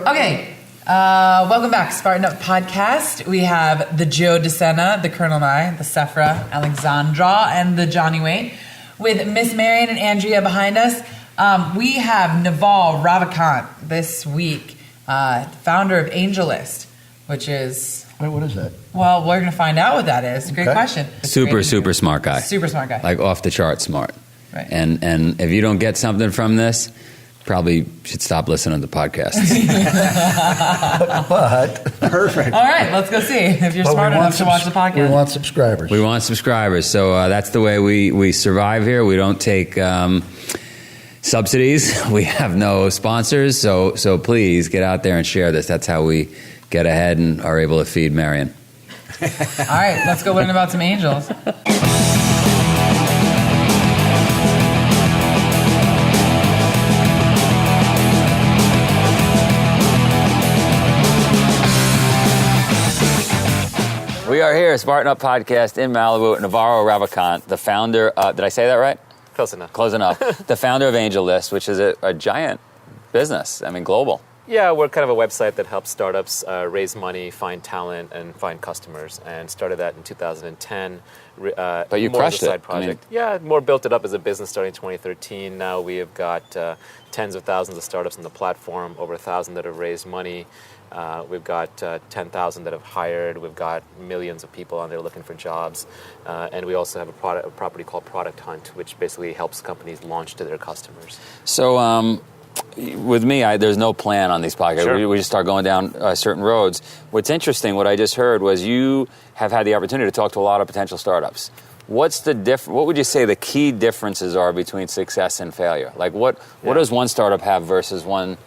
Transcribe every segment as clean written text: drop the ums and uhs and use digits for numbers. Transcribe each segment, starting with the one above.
Okay, welcome back, Spartan Up Podcast. We have the Joe DeSena, the Colonel Nye, the Sephra, Alexandra, and the Johnny Wayne. With Miss Marion and Andrea behind us, we have Naval Ravikant this week, founder of AngelList, which is... Wait, what is that? Well, we're going to find out what that is. Great question. Super smart guy. Super smart guy. Like off the chart smart. Right. And if you don't get something from this, probably should stop listening to the podcasts. But Perfect. All right, let's go see if you're smart enough to watch the podcast. We want subscribers. We want subscribers. So that's the way we survive here. We don't take subsidies. We have no sponsors. So please get out there and share this. That's how we get ahead and are able to feed Marion. All right, let's go learn about some angels. We are here, Spartan Up Podcast in Malibu with Navarro Ravikant, the founder. Did I say that right? Close enough. Close enough. The founder of AngelList, which is a giant business. I mean, global. Yeah, we're kind of a website that helps startups raise money, find talent, and find customers. And started that in 2010. But you more crushed as a side it. project. Yeah, more built it up as a business starting in 2013. Now we have got tens of thousands of startups on the platform, over 1,000 that have raised money. We've got 10,000 that have hired. We've got millions of people on there looking for jobs. And we also have a property called Product Hunt, which basically helps companies launch to their customers. So with me, there's no plan on these podcasts. Sure. We just start going down certain roads. What's interesting, what I just heard was you have had the opportunity to talk to a lot of potential startups. What's the what would you say the key differences are between success and failure? Like what does one startup have versus one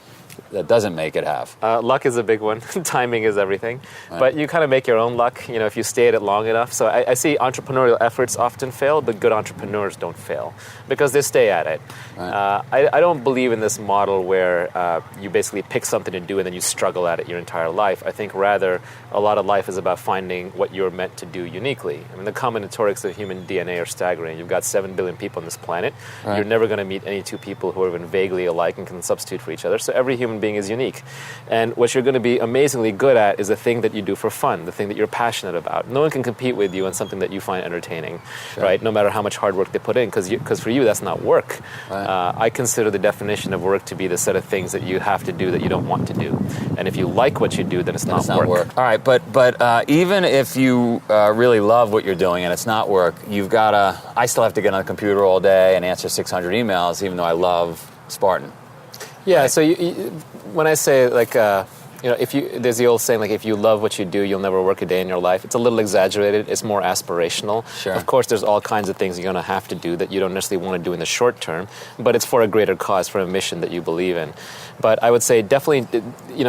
that doesn't make it have? Luck is a big one. Timing is everything. Right. But you kind of make your own luck, if you stay at it long enough. So I see entrepreneurial efforts often fail, but good entrepreneurs don't fail because they stay at it. Right. I don't believe in this model where you basically pick something to do and then you struggle at it your entire life. I think rather a lot of life is about finding what you're meant to do uniquely. I mean, the combinatorics of human DNA are staggering. You've got 7 billion people on this planet. Right. You're never going to meet any two people who are even vaguely alike and can substitute for each other. So every human being is unique. And what you're going to be amazingly good at is the thing that you do for fun, the thing that you're passionate about. No one can compete with you on something that you find entertaining, sure. Right? No matter how much hard work they put in, because for you, that's not work. Right. I consider the definition of work to be the set of things that you have to do that you don't want to do. And if you like what you do, then it's not work. All right, but even if you really love what you're doing and it's not work, you've got to... I still have to get on the computer all day and answer 600 emails, even though I love Spartan. Yeah, right. So when I say there's the old saying like if you love what you do, you'll never work a day in your life. It's a little exaggerated. It's more aspirational. Sure. Of course, there's all kinds of things you're going to have to do that you don't necessarily want to do in the short term, but it's for a greater cause, for a mission that you believe in. But I would say definitely,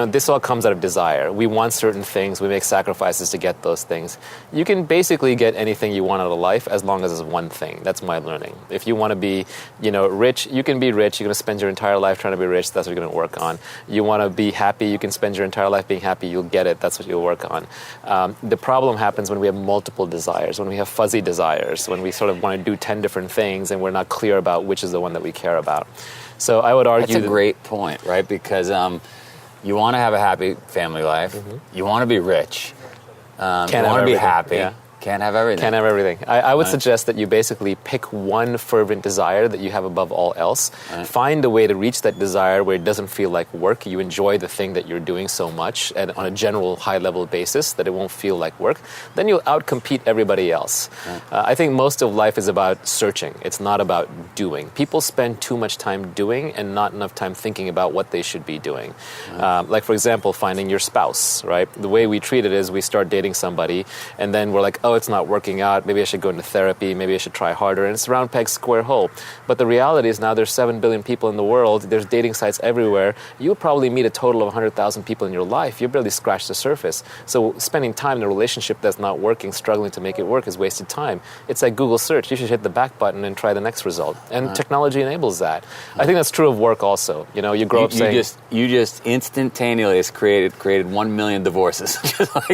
this all comes out of desire. We want certain things. We make sacrifices to get those things. You can basically get anything you want out of life as long as it's one thing. That's my learning. If you want to be, rich, you can be rich. You're going to spend your entire life trying to be rich. That's what you're going to work on. You want to be happy. You can spend your entire life being happy. You'll get it. That's what you'll work on. The problem happens when we have multiple desires, when we have fuzzy desires, when we sort of want to do 10 different things and we're not clear about which is the one that we care about. So I would argue that's a great point, right? Because you want to have a happy family life. Mm-hmm. You want to be rich. You want to be happy. Yeah. Can't have everything. Can't have everything. I would suggest that you basically pick one fervent desire that you have above all else. Right. Find a way to reach that desire where it doesn't feel like work. You enjoy the thing that you're doing so much and on a general high-level basis that it won't feel like work. Then you'll outcompete everybody else. Right. I think most of life is about searching. It's not about doing. People spend too much time doing and not enough time thinking about what they should be doing. Right. Like, for example, finding your spouse, right? The way we treat it is we start dating somebody and then we're like, oh, it's not working out. Maybe I should go into therapy. Maybe I should try harder. And it's round peg, square hole. But the reality is now there's 7 billion people in the world. There's dating sites everywhere. You'll probably meet a total of 100,000 people in your life. You barely scratched the surface. So spending time in a relationship that's not working, struggling to make it work is wasted time. It's like Google search. You should hit the back button and try the next result. And technology enables that. I think that's true of work also. You grow up saying... You just instantaneously created 1 million divorces.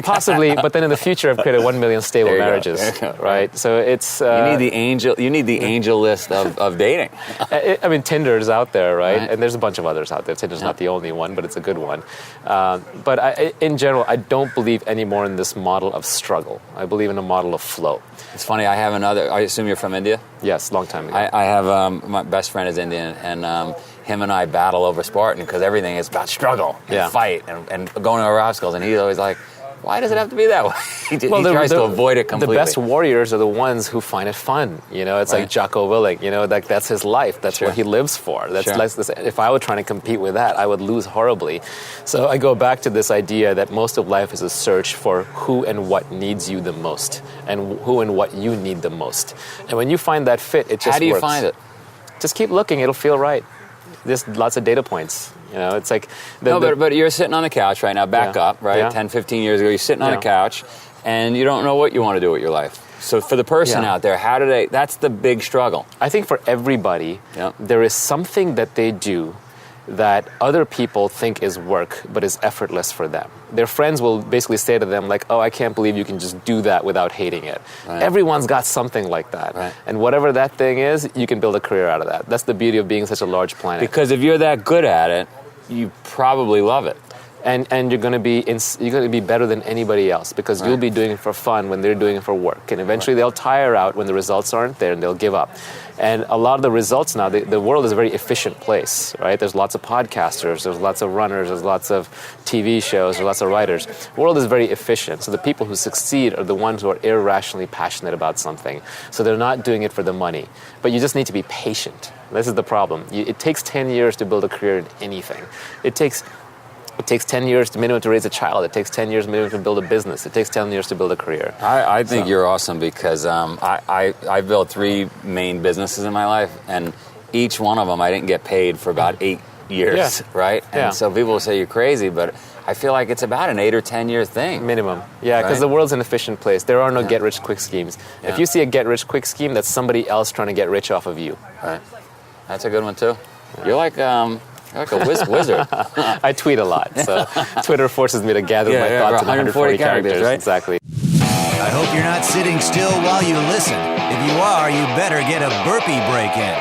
Possibly, but then in the future I've created 1 million stable single There you go. marriages, There you go. right? So it's You need the angel. You need the angel list of dating. I mean, Tinder is out there, right? Right. And there's a bunch of others out there. Tinder's not the only one, but it's a good one. But in general, I don't believe anymore in this model of struggle. I believe in a model of flow. It's funny. I have another. I assume you're from India. Yes, long time ago. I have my best friend is Indian, and him and I battle over Spartan because everything is about struggle and fight and going over obstacles. And he's always like, "Why does it have to be that way?" he tries to avoid it completely. The best warriors are the ones who find it fun. You know, it's like Jocko Willink. You know, that's his life. That's what he lives for. That's if I were trying to compete with that, I would lose horribly. So I go back to this idea that most of life is a search for who and what needs you the most, and who and what you need the most. And when you find that fit, it just works. How do you find it? Just keep looking. It'll feel right. There's lots of data points. You know, it's like... But you're sitting on the couch right now, back up, right? Yeah. 10, 15 years ago, you're sitting on the couch, and you don't know what you want to do with your life. So for the person out there, that's the big struggle. I think for everybody, there is something that they do that other people think is work, but is effortless for them. Their friends will basically say to them, like, "Oh, I can't believe you can just do that without hating it." Right. Everyone's got something like that. Right. And whatever that thing is, you can build a career out of that. That's the beauty of being such a large planet. Because if you're that good at it, you probably love it. And you're going to be better than anybody else because you'll be doing it for fun when they're doing it for work. And eventually they'll tire out when the results aren't there and they'll give up. And a lot of the results now, the world is a very efficient place, right? There's lots of podcasters, there's lots of runners, there's lots of TV shows, there's lots of writers. The world is very efficient. So the people who succeed are the ones who are irrationally passionate about something. So they're not doing it for the money. But you just need to be patient. This is the problem. It takes 10 years to build a career in anything. It takes 10 years minimum to raise a child. It takes 10 years minimum to build a business. It takes 10 years to build a career. I think you're awesome because I built 3 main businesses in my life, and each one of them I didn't get paid for about 8 years, right? And so people will say you're crazy, but I feel like it's about an 8 or 10 year thing. Minimum. Yeah, because the world's an efficient place. There are no get-rich-quick schemes. Yeah. If you see a get-rich-quick scheme, that's somebody else trying to get rich off of you. Right. That's a good one, too. You're like a wizard. I tweet a lot, so Twitter forces me to gather my thoughts in 140 characters. Right? Exactly. I hope you're not sitting still while you listen. If you are, you better get a burpee break in.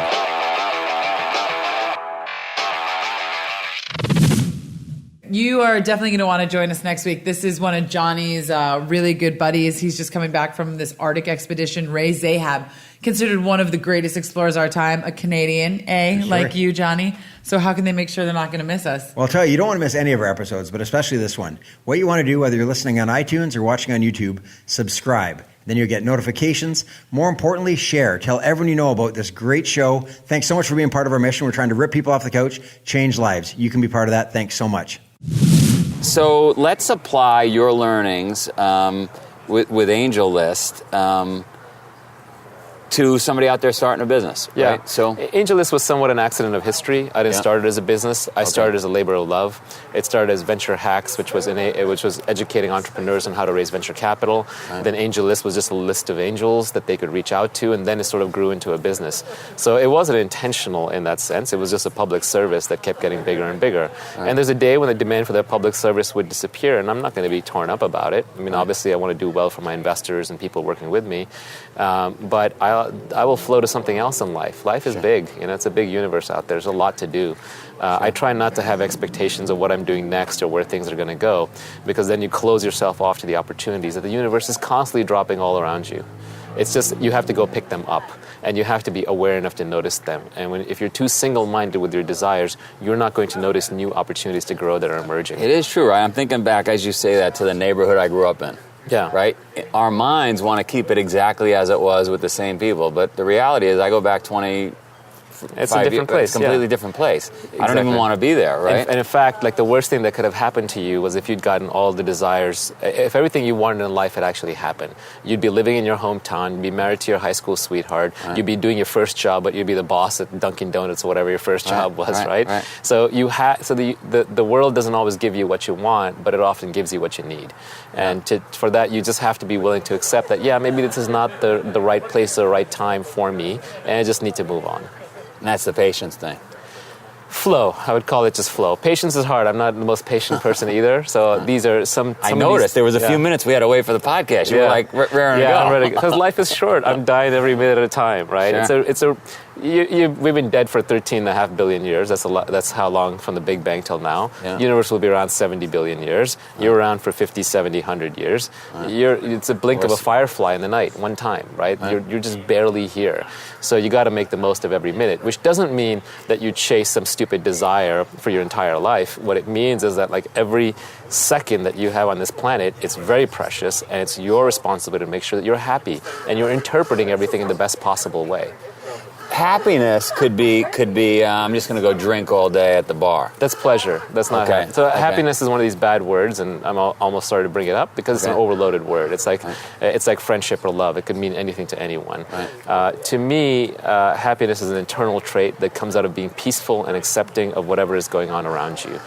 You are definitely going to want to join us next week. This is one of Johnny's really good buddies. He's just coming back from this Arctic expedition. Ray Zahab, considered one of the greatest explorers of our time, a Canadian, like you, Johnny. So how can they make sure they're not going to miss us? Well, I'll tell you, you don't want to miss any of our episodes, but especially this one. What you want to do, whether you're listening on iTunes or watching on YouTube, subscribe. Then you'll get notifications. More importantly, share. Tell everyone you know about this great show. Thanks so much for being part of our mission. We're trying to rip people off the couch, change lives. You can be part of that. Thanks so much. So let's apply your learnings with Angel List to somebody out there starting a business, right? Yeah. So AngelList was somewhat an accident of history. I didn't start it as a business. I started as a labor of love. It started as Venture Hacks, which was educating entrepreneurs on how to raise venture capital. Right. Then AngelList was just a list of angels that they could reach out to, and then it sort of grew into a business. So it wasn't intentional in that sense. It was just a public service that kept getting bigger and bigger. Right. And there's a day when the demand for that public service would disappear, and I'm not going to be torn up about it. I mean, obviously, I want to do well for my investors and people working with me, but I will flow to something else in life. Life is big. You know, it's a big universe out there. There's a lot to do. I try not to have expectations of what I'm doing next or where things are going to go, because then you close yourself off to the opportunities that the universe is constantly dropping all around you. It's just you have to go pick them up, and you have to be aware enough to notice them. And if you're too single-minded with your desires, you're not going to notice new opportunities to grow that are emerging. It is true, right? I'm thinking back, as you say that, to the neighborhood I grew up in. Yeah. Right? Our minds want to keep it exactly as it was with the same people, but the reality is I go back 20... It's a different place. It's a completely different place. Exactly. I don't even want to be there, right? And in fact, like the worst thing that could have happened to you was if you'd gotten all the desires, if everything you wanted in life had actually happened. You'd be living in your hometown, you'd be married to your high school sweetheart, you'd be doing your first job, but you'd be the boss at Dunkin' Donuts or whatever your first job was, right? So the world doesn't always give you what you want, but it often gives you what you need. And for that, you just have to be willing to accept that, maybe this is not the right place or the right time for me, and I just need to move on. And that's the patience thing. Flow. I would call it just flow. Patience is hard. I'm not the most patient person either. So these are some I of noticed these, there was a few minutes we had to wait for the podcast. You were like raring to go. I'm ready because life is short. I'm dying every minute at a time, right? Sure. We've been dead for 13.5 billion years. That's a lot. That's how long from the Big Bang till now. Yeah. Universe will be around 70 billion years. You're around for 50, 70, 100 years. It's a blink of a firefly in the night, one time, right? You're just barely here. So you got to make the most of every minute, which doesn't mean that you chase some stupid desire for your entire life. What it means is that like every second that you have on this planet, it's very precious, and it's your responsibility to make sure that you're happy and you're interpreting everything in the best possible way. Happiness could be I'm just going to go drink all day at the bar. That's pleasure. That's not Okay. happiness. So Okay. happiness is one of these bad words, and I'm almost sorry to bring it up because it's an overloaded word. It's like friendship or love. It could mean anything to anyone. To me, happiness is an internal trait that comes out of being peaceful and accepting of whatever is going on around you.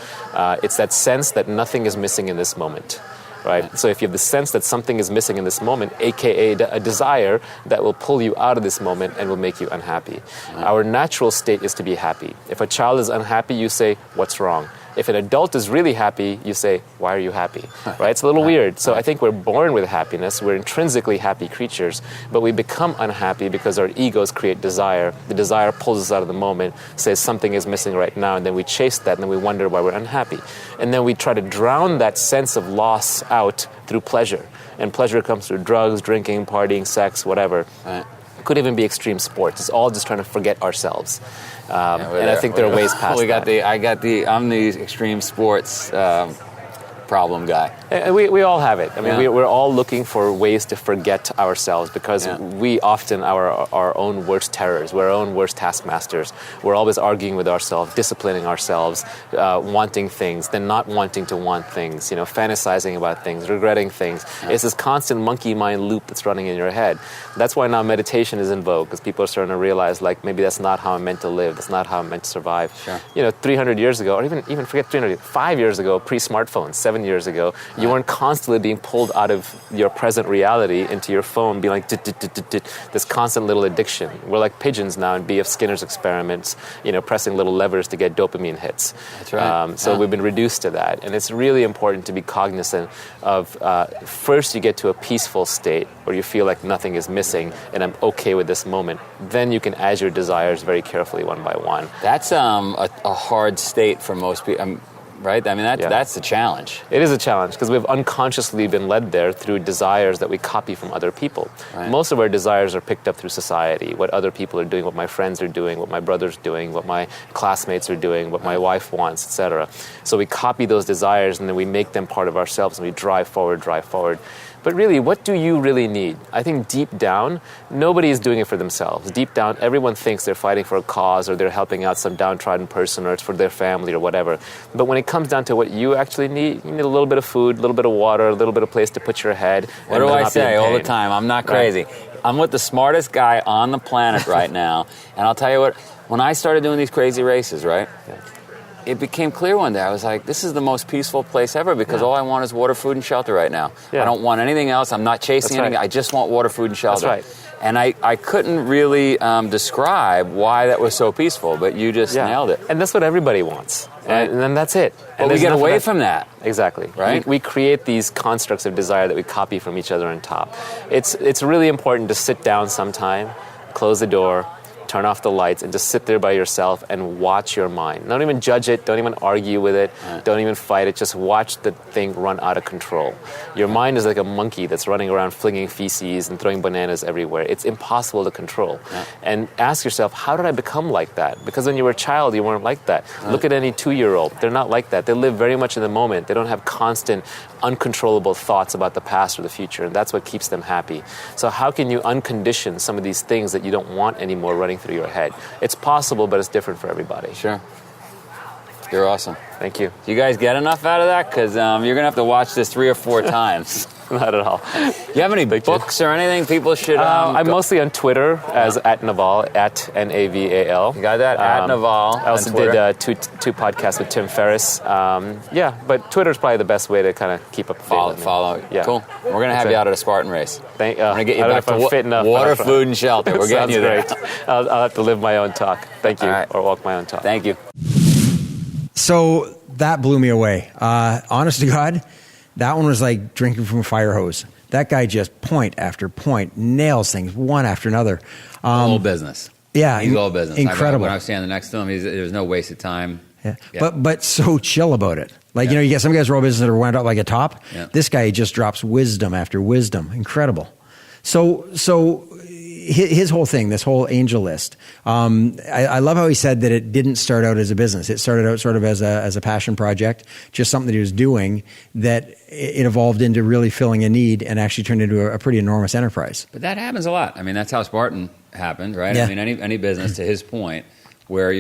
It's that sense that nothing is missing in this moment. Right. So if you have the sense that something is missing in this moment, aka a desire that will pull you out of this moment and will make you unhappy. Our natural state is to be happy. If a child is unhappy, you say, "What's wrong?" If an adult is really happy, you say, "Why are you happy?" Right? It's a little weird. So I think we're born with happiness. We're intrinsically happy creatures, but we become unhappy because our egos create desire. The desire pulls us out of the moment, says something is missing right now, and then we chase that, and then we wonder why we're unhappy. And then we try to drown that sense of loss out through pleasure. And pleasure comes through drugs, drinking, partying, sex, whatever. It could even be extreme sports. It's all just trying to forget ourselves. And I think there are ways past that. I'm the extreme sports problem guy. And we all have it. I mean, we're all looking for ways to forget ourselves because we often are our own worst terrors. We're our own worst taskmasters. We're always arguing with ourselves, disciplining ourselves, wanting things, then not wanting to want things, fantasizing about things, regretting things. It's this constant monkey mind loop that's running in your head. That's why now meditation is in vogue, because people are starting to realize, like, maybe that's not how I'm meant to live. That's not how I'm meant to survive. Sure. 300 years ago, or even forget 300, 5 years ago, pre-smartphone, 7 years ago, you weren't constantly being pulled out of your present reality into your phone, being like, this constant little addiction. We're like pigeons now in B.F. Skinner's experiments, pressing little levers to get dopamine hits. That's right. So we've been reduced to that. And it's really important to be cognizant of, first you get to a peaceful state where you feel like nothing is missing and I'm okay with this moment. Then you can add your desires very carefully one by one. That's a hard state for most people. Right? I mean, that's the challenge. It is a challenge because we've unconsciously been led there through desires that we copy from other people. Right. Most of our desires are picked up through society, what other people are doing, what my friends are doing, what my brother's doing, what my classmates are doing, what my wife wants, etc. So we copy those desires and then we make them part of ourselves and we drive forward. But really, what do you really need? I think deep down, nobody is doing it for themselves. Deep down, everyone thinks they're fighting for a cause or they're helping out some downtrodden person or it's for their family or whatever. But when it comes down to what you actually need, you need a little bit of food, a little bit of water, a little bit of place to put your head. What do I say all the time? I'm not crazy. Right. I'm with the smartest guy on the planet right now. And I'll tell you what, when I started doing these crazy races, right? Yeah. It became clear one day. I was like, this is the most peaceful place ever because all I want is water, food, and shelter right now. Yeah. I don't want anything else. I'm not chasing anything. I just want water, food, and shelter. That's right. And I couldn't really describe why that was so peaceful, but you just nailed it. And that's what everybody wants. Right. And then that's it. But we get away from that. Exactly. Right? We create these constructs of desire that we copy from each other on top. It's really important to sit down sometime, close the door, turn off the lights, and just sit there by yourself and watch your mind. Don't even judge it. Don't even argue with it. Right. Don't even fight it. Just watch the thing run out of control. Your mind is like a monkey that's running around flinging feces and throwing bananas everywhere. It's impossible to control. Yeah. And ask yourself, how did I become like that? Because when you were a child, you weren't like that. Right. Look at any 2-year-old. They're not like that. They live very much in the moment. They don't have constant, uncontrollable thoughts about the past or the future. And that's what keeps them happy. So how can you uncondition some of these things that you don't want anymore running through your head? It's possible, but it's different for everybody. Sure. You're awesome. Thank you. Do you guys get enough out of that? Because you're going to have to watch this 3 or 4 times. Not at all. You have any books or anything people should... I'm mostly on Twitter as @Naval, @Naval. You got that? @Naval. I also did two podcasts with Tim Ferriss. But Twitter's probably the best way to kind of keep up to date. Follow. Yeah. Cool. We're going to have you out at a Spartan race. I'm going to get you I don't back know if I'm fit to enough, water, food, and shelter. We're getting you there. Great. I'll have to live my own talk. Thank you. All right. Or walk my own talk. Thank you. So that blew me away. Honest to God, that one was like drinking from a fire hose. That guy just point after point nails things one after another. All business. Yeah, He's all business. Incredible. When I was standing next to him, there's no wasted time. Yeah. Yeah. But so chill about it. Like, you know, you get some guys who are all business that are wound up like a top. Yeah. This guy just drops wisdom after wisdom. Incredible. So his whole thing, this whole angel list, I love how he said that it didn't start out as a business. It started out sort of as a passion project, just something that he was doing, that it evolved into really filling a need and actually turned into a pretty enormous enterprise. But that happens a lot. I mean, that's how Spartan happened, right? Yeah. I mean, any business, to his point, where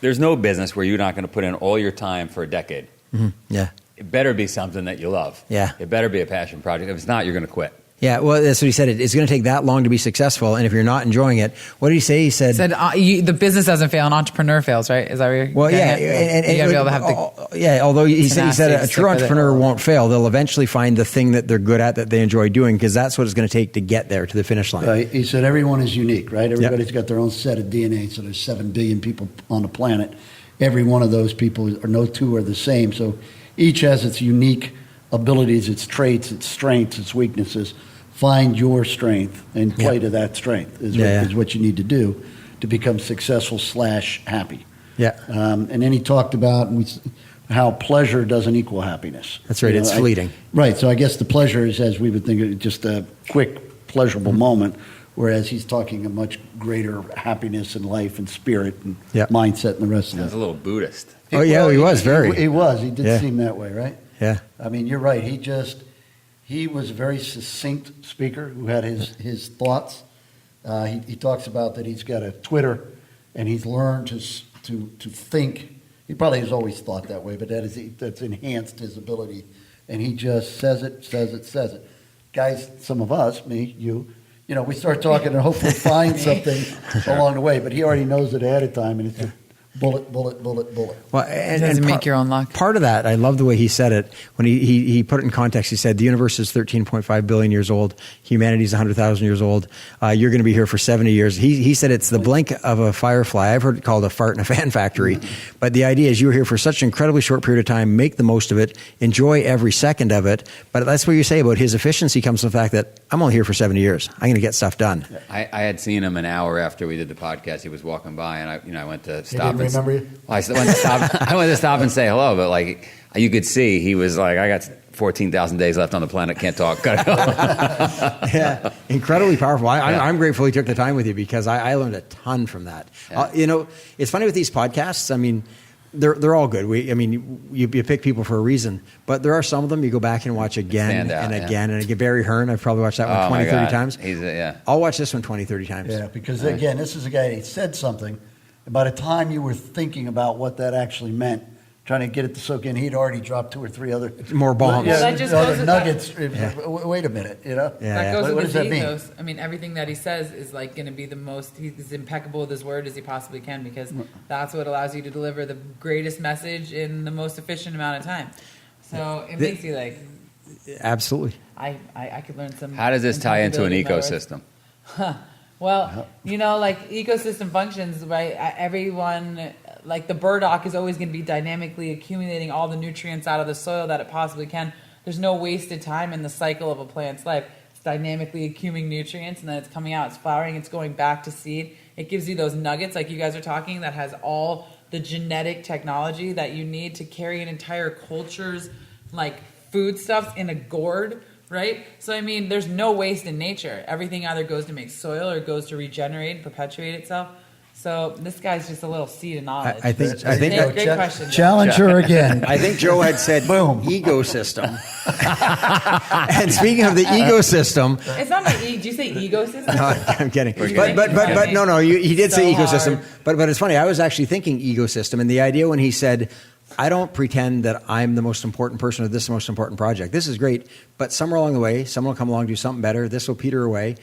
there's no business where you're not going to put in all your time for a decade. Mm-hmm. Yeah. It better be something that you love. Yeah. It better be a passion project. If it's not, you're going to quit. Yeah, well, that's what he said. It's going to take that long to be successful, and if you're not enjoying it, what did he say? He said, the business doesn't fail, an entrepreneur fails, right? Is that what you're well, yeah, and you got to be able to have the yeah. Although he said tenacity a to true stick with it. entrepreneur won't fail. They'll eventually find the thing that they're good at, that they enjoy doing, because that's what it's going to take to get there to the finish line. He said everyone is unique, right? Everybody's got their own set of DNA. So there's 7 billion people on the planet. Every one of those people, or no two are the same. So each has its unique abilities, its traits, its strengths, its weaknesses. Find your strength and play to that strength is what you need to do to become successful / happy. Yeah. And then he talked about how pleasure doesn't equal happiness. That's right. It's fleeting. Right. So I guess the pleasure is, as we would think, of just a quick, pleasurable moment, whereas he's talking a much greater happiness and life and spirit and mindset and the rest of He was that. a little Buddhist. Oh, yeah, he was very. He was. He did seem that way, right? Yeah. I mean, you're right. He was a very succinct speaker who had his thoughts. He talks about that he's got a Twitter, and he's learned to think. He probably has always thought that way, but that's enhanced his ability. And he just says it. Guys, some of us, me, you know, we start talking and hopefully find something along the way. But he already knows it ahead of time, and it's just bullet. Well, and doesn't make your own luck. Part of that, I love the way he said it. When he put it in context, he said, the universe is 13.5 billion years old. Humanity is 100,000 years old. You're going to be here for 70 years. He said it's the blink of a firefly. I've heard it called a fart in a fan factory. Mm-hmm. But the idea is you're here for such an incredibly short period of time. Make the most of it. Enjoy every second of it. But that's what you say about his efficiency comes from the fact that I'm only here for 70 years. I'm going to get stuff done. I had seen him an hour after we did the podcast. He was walking by, and I went to stop. He didn't remember you? Well, I went to stop and say hello, but like you could see, he was like, I got 14,000 days left on the planet, can't talk. Gotta go. Yeah, incredibly powerful. I'm grateful he took the time with you, because I learned a ton from that. Yeah. You know, it's funny with these podcasts. I mean, they're all good. You pick people for a reason, but there are some of them you go back and watch again and again and again. Barry Hearn, I've probably watched that one 20, 30 times. I'll watch this one 20, 30 times. Yeah, because again, this is a guy that said something. By the time you were thinking about what that actually meant, trying to get it to soak in, he'd already dropped 2 or 3 other more bombs. Well, that just goes with nuggets. that. Wait a minute, you know. That goes What with does his that mean? ethos. I mean, everything that he says is like going to be the most. He's impeccable with his word as he possibly can, because that's what allows you to deliver the greatest message in the most efficient amount of time. So it makes you like. Absolutely. I could learn some. How does this tie into an intangibility ecosystem? Well, you know, like ecosystem functions, right? Everyone, like the burdock is always going to be dynamically accumulating all the nutrients out of the soil that it possibly can. There's no wasted time in the cycle of a plant's life. It's dynamically accumulating nutrients, and then it's coming out, it's flowering, it's going back to seed. It gives you those nuggets, like you guys are talking, that has all the genetic technology that you need to carry an entire culture's, like, foodstuffs in a gourd. Right? So, I mean, there's no waste in nature. Everything either goes to make soil or goes to regenerate and perpetuate itself. So this guy's just a little seed of knowledge. I think Great question. Challenge her again. I think Joe had said Boom. ecosystem. And speaking of the ecosystem, It's not my did you say ecosystem? no, I'm kidding. kidding. But no, he did say So ecosystem. hard. But it's funny. I was actually thinking ecosystem, and the idea when he said, I don't pretend that I'm the most important person or this is the most important project. This is great, but somewhere along the way, someone will come along and do something better. This will peter away,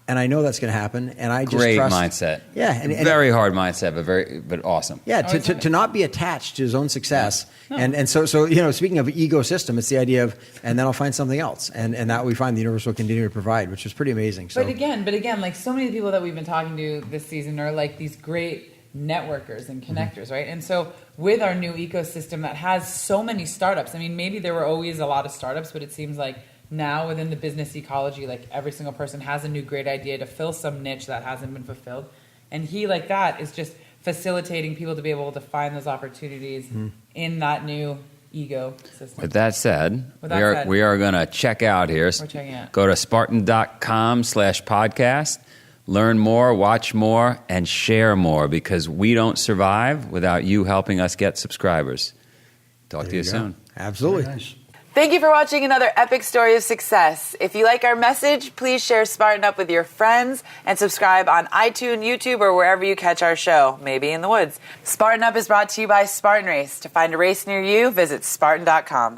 and I know that's going to happen. And I just Great trust. mindset. Yeah, and very hard mindset, but awesome. Yeah, to not be attached to his own success, and so you know, speaking of ecosystem, it's the idea of, and then I'll find something else, and that we find the universe will continue to provide, which is pretty amazing. So. But again, like so many people that we've been talking to this season are like these great networkers and connectors, right? And so with our new ecosystem that has so many startups, I mean, maybe there were always a lot of startups, but it seems like now within the business ecology, like every single person has a new great idea to fill some niche that hasn't been fulfilled. And he, like that, is just facilitating people to be able to find those opportunities in that new ecosystem. With that said, With that said, we are going to check out here. We're checking out. Go to Spartan.com/podcast. Learn more, watch more, and share more, because we don't survive without you helping us get subscribers. Talk to you soon. Absolutely. Very nice. Thank you for watching another epic story of success. If you like our message, please share Spartan Up with your friends and subscribe on iTunes, YouTube, or wherever you catch our show, maybe in the woods. Spartan Up is brought to you by Spartan Race. To find a race near you, visit Spartan.com.